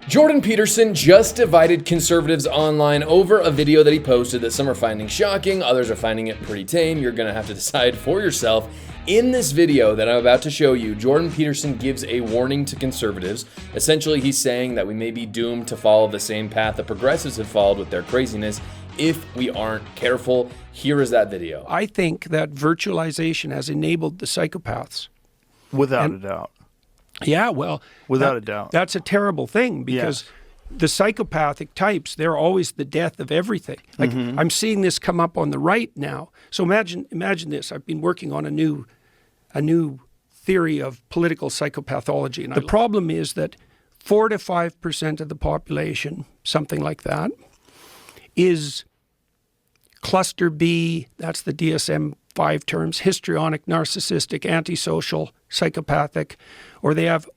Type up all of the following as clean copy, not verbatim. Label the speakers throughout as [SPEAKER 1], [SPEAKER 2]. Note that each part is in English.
[SPEAKER 1] Jordan Peterson just divided conservatives online over a video that he posted that some are finding shocking, others are finding it pretty tame. You're gonna have to decide for yourself. In this video that I'm about to show you, Jordan Peterson gives a warning to conservatives. Essentially, he's saying that we may be doomed to follow the same path that progressives have followed with their craziness if we aren't careful. Here is that video.
[SPEAKER 2] I think that virtualization has enabled the psychopaths.
[SPEAKER 3] Without a doubt.
[SPEAKER 2] Yeah, well,
[SPEAKER 3] without a doubt.
[SPEAKER 2] That's a terrible thing because the psychopathic types, they're always the death of everything. Like I'm seeing this come up on the right now. So imagine this. I've been working on a new theory of political psychopathology. And the problem is that 4 to 5% of the population, something like that, is cluster B, that's the DSM-5 terms, histrionic, narcissistic, antisocial, psychopathic, or they have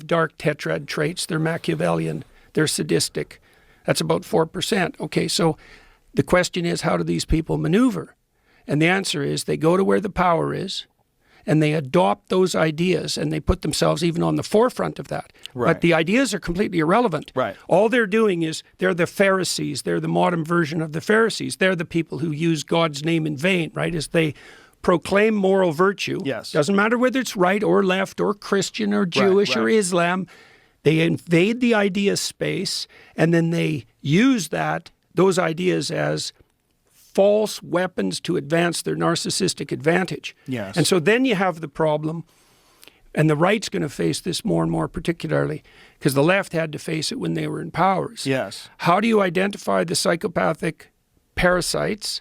[SPEAKER 2] dark tetrad traits. They're Machiavellian, they're sadistic. That's about 4%. Okay, so the question is, how do these people maneuver? And the answer is they go to where the power is and they adopt those ideas and they put themselves even on the forefront of that.
[SPEAKER 3] Right.
[SPEAKER 2] But the ideas are completely irrelevant.
[SPEAKER 3] Right.
[SPEAKER 2] All they're doing is they're the Pharisees. They're the modern version of the Pharisees. They're the people who use God's name in vain, right? As they proclaim moral virtue.
[SPEAKER 3] Yes.
[SPEAKER 2] Doesn't matter whether it's right or left or Christian or Jewish or Islam. They invade the idea space and then they use those ideas as false weapons to advance their narcissistic advantage.
[SPEAKER 3] Yes.
[SPEAKER 2] And so then you have the problem, and the right's going to face this more and more particularly, because the left had to face it when they were in powers.
[SPEAKER 3] Yes.
[SPEAKER 2] How do you identify the psychopathic parasites,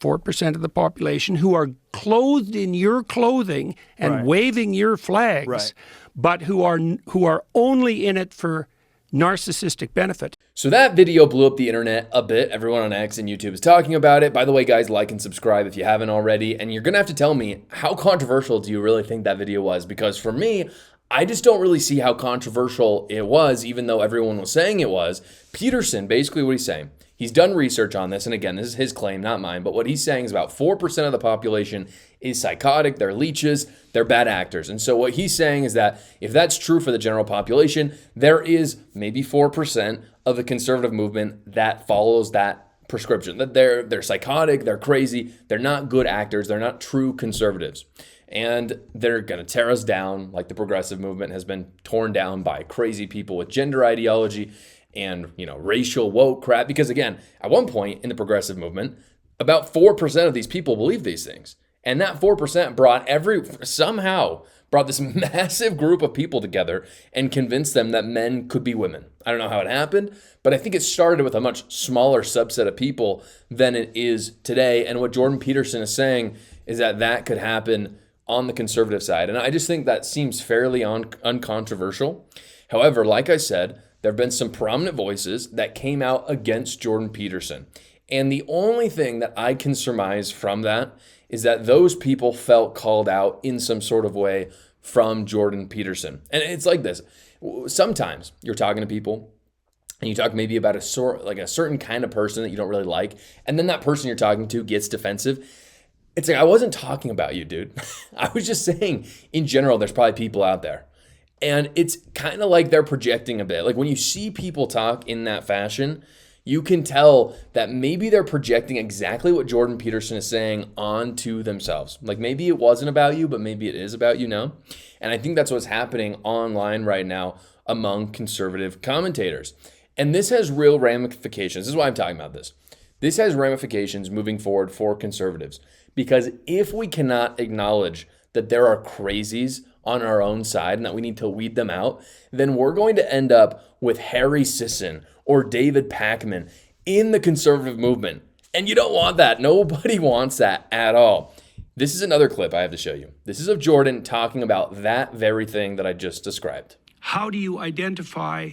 [SPEAKER 2] 4% of the population, who are clothed in your clothing and waving your flags, but who are only in it for narcissistic benefit?
[SPEAKER 1] So that video blew up the internet a bit. Everyone on X and YouTube is talking about it. By the way, guys, like and subscribe if you haven't already. And you're gonna have to tell me, how controversial do you really think that video was? Because for me, I just don't really see how controversial it was, even though everyone was saying it was. Peterson, basically what he's saying, he's done research on this, and again, this is his claim, not mine, but what he's saying is about 4% of the population is psychotic, they're leeches, they're bad actors. And so what he's saying is that if that's true for the general population, there is maybe 4% of the conservative movement that follows that prescription, that they're psychotic, they're crazy, they're not good actors, they're not true conservatives. And they're going to tear us down like the progressive movement has been torn down by crazy people with gender ideology and, racial woke crap. Because again, at one point in the progressive movement, about 4% of these people believe these things. And that 4% somehow brought this massive group of people together and convinced them that men could be women. I don't know how it happened, but I think it started with a much smaller subset of people than it is today. And what Jordan Peterson is saying is that could happen on the conservative side. And I just think that seems fairly uncontroversial. However, like I said, there have been some prominent voices that came out against Jordan Peterson. And the only thing that I can surmise from that is that those people felt called out in some sort of way from Jordan Peterson. And it's like this. Sometimes you're talking to people and you talk maybe about a certain kind of person that you don't really like, and then that person you're talking to gets defensive. It's like, I wasn't talking about you, dude. I was just saying, in general, there's probably people out there. And it's kind of like they're projecting a bit. Like when you see people talk in that fashion, you can tell that maybe they're projecting exactly what Jordan Peterson is saying onto themselves. Like maybe it wasn't about you, but maybe it is about you now. And I think that's what's happening online right now among conservative commentators. And this has real ramifications. This is why I'm talking about this. This has ramifications moving forward for conservatives. Because if we cannot acknowledge that there are crazies on our own side and that we need to weed them out, then we're going to end up with Harry Sisson or David Pakman in the conservative movement. And you don't want that. Nobody wants that at all. This is another clip I have to show you. This is of Jordan talking about that very thing that I just described.
[SPEAKER 2] How do you identify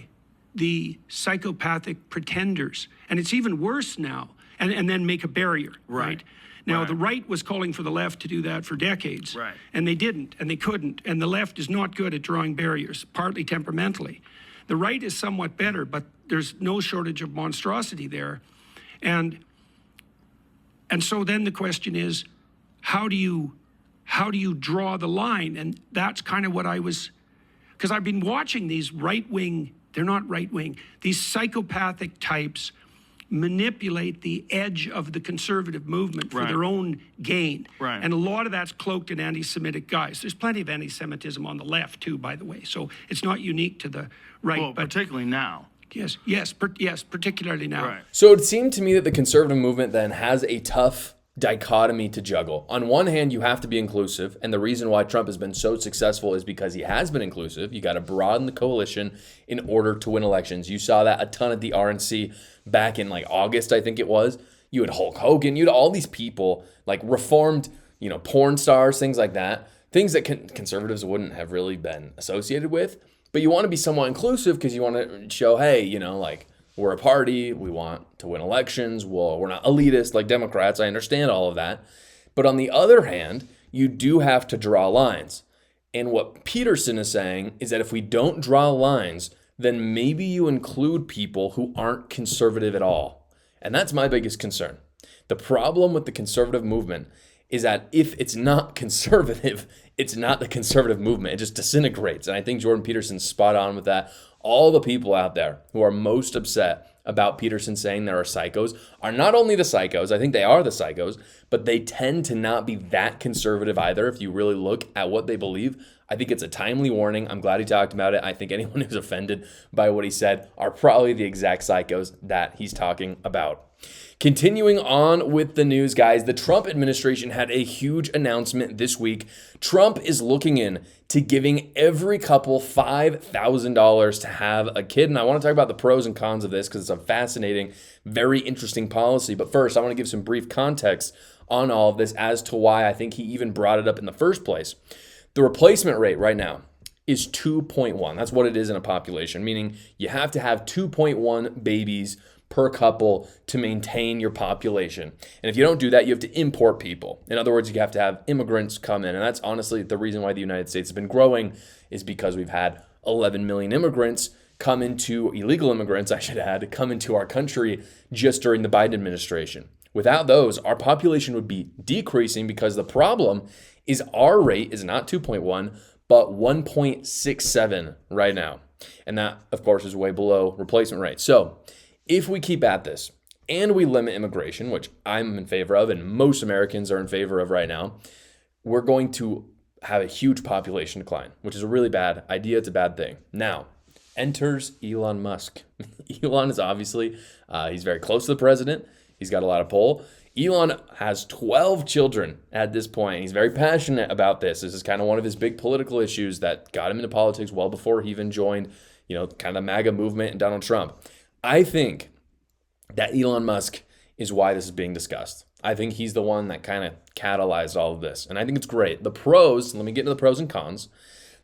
[SPEAKER 2] the psychopathic pretenders? And it's even worse now. And then make a barrier, right? Now, the right was calling for the left to do that for decades. And they didn't, and they couldn't. And the left is not good at drawing barriers, partly temperamentally. The right is somewhat better, but there's no shortage of monstrosity there. And so then the question is, how do you draw the line? And that's kind of what I was, because I've been watching these right-wing They're not right wing. These psychopathic types manipulate the edge of the conservative movement for their own gain.
[SPEAKER 3] Right.
[SPEAKER 2] And a lot of that's cloaked in anti-Semitic guise. There's plenty of anti-Semitism on the left too, by the way. So it's not unique to the right.
[SPEAKER 3] Well,
[SPEAKER 2] but
[SPEAKER 3] particularly now.
[SPEAKER 2] yes, particularly now.
[SPEAKER 3] Right.
[SPEAKER 1] So it seemed to me that the conservative movement then has a tough dichotomy to juggle. On one hand, you have to be inclusive, and the reason why Trump has been so successful is because he has been inclusive. You got to broaden the coalition in order to win elections. You saw that a ton at the RNC back in like August, I think it was. You had Hulk Hogan, you had all these people, like reformed, porn stars, things like that, things that conservatives wouldn't have really been associated with. But you want to be somewhat inclusive because you want to show, hey, we're a party, we want to win elections, well, we're not elitist like Democrats, I understand all of that. But on the other hand, you do have to draw lines. And what Peterson is saying is that if we don't draw lines, then maybe you include people who aren't conservative at all. And that's my biggest concern. The problem with the conservative movement is that if it's not conservative, it's not the conservative movement. It just disintegrates. And I think Jordan Peterson's spot on with that. All the people out there who are most upset about Peterson saying there are psychos are not only the psychos, I think they are the psychos, but they tend to not be that conservative either if you really look at what they believe. I think it's a timely warning. I'm glad he talked about it. I think anyone who's offended by what he said are probably the exact psychos that he's talking about. Continuing on with the news, guys, the Trump administration had a huge announcement this week. Trump is looking in to giving every couple $5,000 to have a kid. And I want to talk about the pros and cons of this because it's a fascinating, very interesting policy. But first, I want to give some brief context on all of this as to why I think he even brought it up in the first place. The replacement rate right now is 2.1. That's what it is in a population, meaning you have to have 2.1 babies per couple to maintain your population. And if you don't do that, you have to import people. In other words, you have to have immigrants come in. And that's honestly the reason why the United States has been growing is because we've had 11 million immigrants come into, illegal immigrants, I should add, come into our country just during the Biden administration. Without those, our population would be decreasing because the problem is our rate is not 2.1, but 1.67 right now. And that, of course, is way below replacement rate. So if we keep at this and we limit immigration, which I'm in favor of and most Americans are in favor of right now, we're going to have a huge population decline, which is a really bad idea. It's a bad thing. Now, enters Elon Musk. Elon is obviously, he's very close to the president. He's got a lot of pull. Elon has 12 children at this point. He's very passionate about this. This is kind of one of his big political issues that got him into politics well before he even joined, kind of the MAGA movement and Donald Trump. I think that Elon Musk is why this is being discussed. I think he's the one that kind of catalyzed all of this. And I think it's great. The pros, let me get into the pros and cons.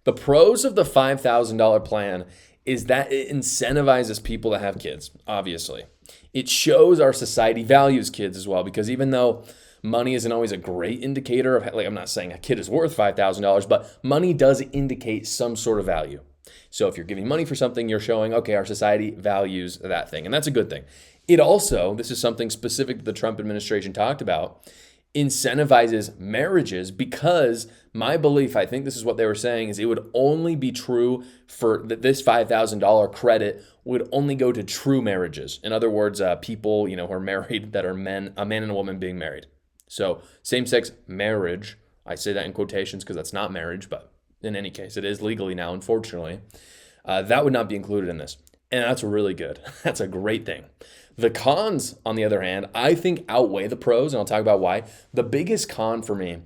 [SPEAKER 1] The pros of the $5,000 plan is that it incentivizes people to have kids, obviously. It shows our society values kids as well, because even though money isn't always a great indicator of, I'm not saying a kid is worth $5,000, but money does indicate some sort of value. So if you're giving money for something, you're showing, okay, our society values that thing. And that's a good thing. It also, this is something specific that the Trump administration talked about, incentivizes marriages because my belief, I think this is what they were saying, is it would only be true for this $5,000 credit would only go to true marriages. In other words, people, who are married that are men, a man and a woman being married. So same-sex marriage, I say that in quotations because that's not marriage, but in any case, it is legally now, unfortunately. That would not be included in this. And that's really good. That's a great thing. The cons, on the other hand, I think outweigh the pros, and I'll talk about why. The biggest con for me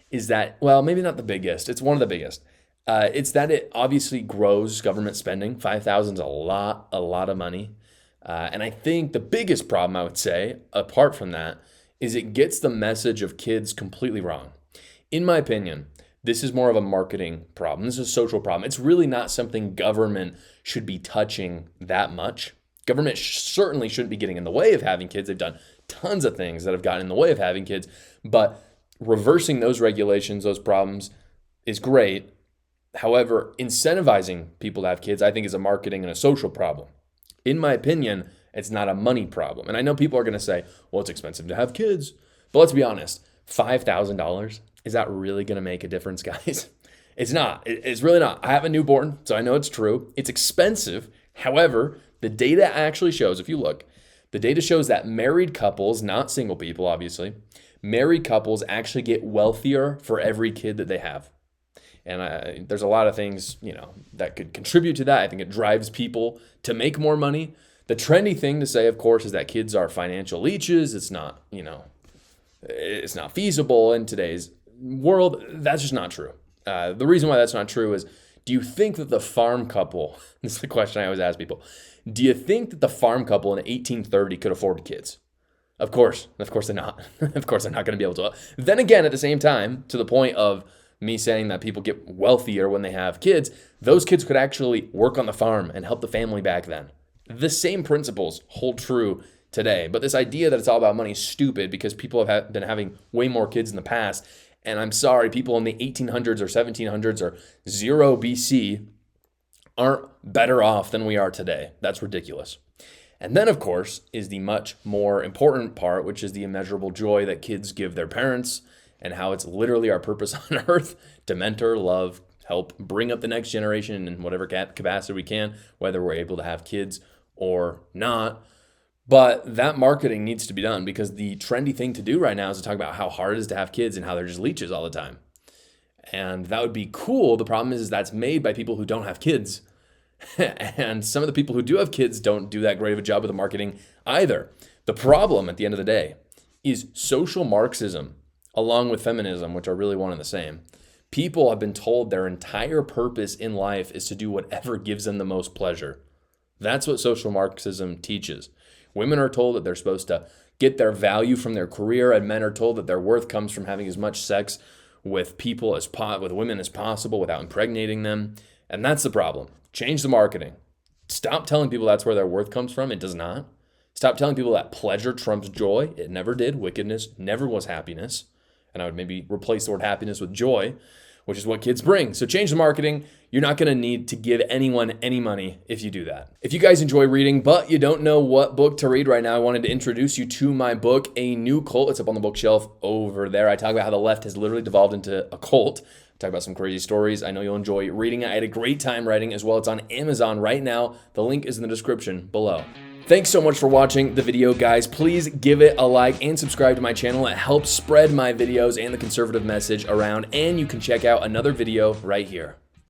[SPEAKER 1] is that, well, maybe not the biggest. It's one of the biggest. It's that it obviously grows government spending. 5,000 is a lot of money. And I think the biggest problem, I would say, apart from that, is it gets the message of kids completely wrong. In my opinion, this is more of a marketing problem. This is a social problem. It's really not something government should be touching that much. Government certainly shouldn't be getting in the way of having kids. They've done tons of things that have gotten in the way of having kids, but reversing those regulations, those problems is great. However, incentivizing people to have kids, I think, is a marketing and a social problem. In my opinion, it's not a money problem. And I know people are going to say, well, it's expensive to have kids. But let's be honest, $5,000, is that really going to make a difference, guys? It's not. It's really not. I have a newborn, so I know it's true. It's expensive. However, the data actually shows, if you look, the data shows that married couples, not single people, obviously, married couples actually get wealthier for every kid that they have. And there's a lot of things, that could contribute to that. I think it drives people to make more money. The trendy thing to say, of course, is that kids are financial leeches. It's not, it's not feasible in today's world. That's just not true. The reason why that's not true is, do you think that the farm couple, this is the question I always ask people, do you think that the farm couple in 1830 could afford kids? Of course they're not. Of course they're not going to be able to. Then again, at the same time, to the point of me saying that people get wealthier when they have kids, those kids could actually work on the farm and help the family back then. The same principles hold true today. But this idea that it's all about money is stupid, because people have been having way more kids in the past. And I'm sorry, people in the 1800s or 1700s or 0 BC aren't better off than we are today. That's ridiculous. And then, of course, is the much more important part, which is the immeasurable joy that kids give their parents, and how it's literally our purpose on earth to mentor, love, help bring up the next generation in whatever capacity we can, whether we're able to have kids or not. But that marketing needs to be done, because the trendy thing to do right now is to talk about how hard it is to have kids and how they're just leeches all the time. And that would be cool. The problem is that's made by people who don't have kids. And some of the people who do have kids don't do that great of a job with the marketing either. The problem at the end of the day is social Marxism, along with feminism, which are really one and the same. People have been told their entire purpose in life is to do whatever gives them the most pleasure. That's what social Marxism teaches. Women are told that they're supposed to get their value from their career, and men are told that their worth comes from having as much sex with with women as possible without impregnating them. And that's the problem. Change the marketing. Stop telling people that's where their worth comes from. It does not. Stop telling people that pleasure trumps joy. It never did. Wickedness never was happiness. And I would maybe replace the word happiness with joy, which is what kids bring. So change the marketing. You're not going to need to give anyone any money if you do that. If you guys enjoy reading, but you don't know what book to read right now, I wanted to introduce you to my book, A New Cult. It's up on the bookshelf over there. I talk about how the left has literally devolved into a cult. I talk about some crazy stories. I know you'll enjoy reading it. I had a great time writing as well. It's on Amazon right now. The link is in the description below. Thanks so much for watching the video, guys. Please give it a like and subscribe to my channel. It helps spread my videos and the conservative message around, and you can check out another video right here.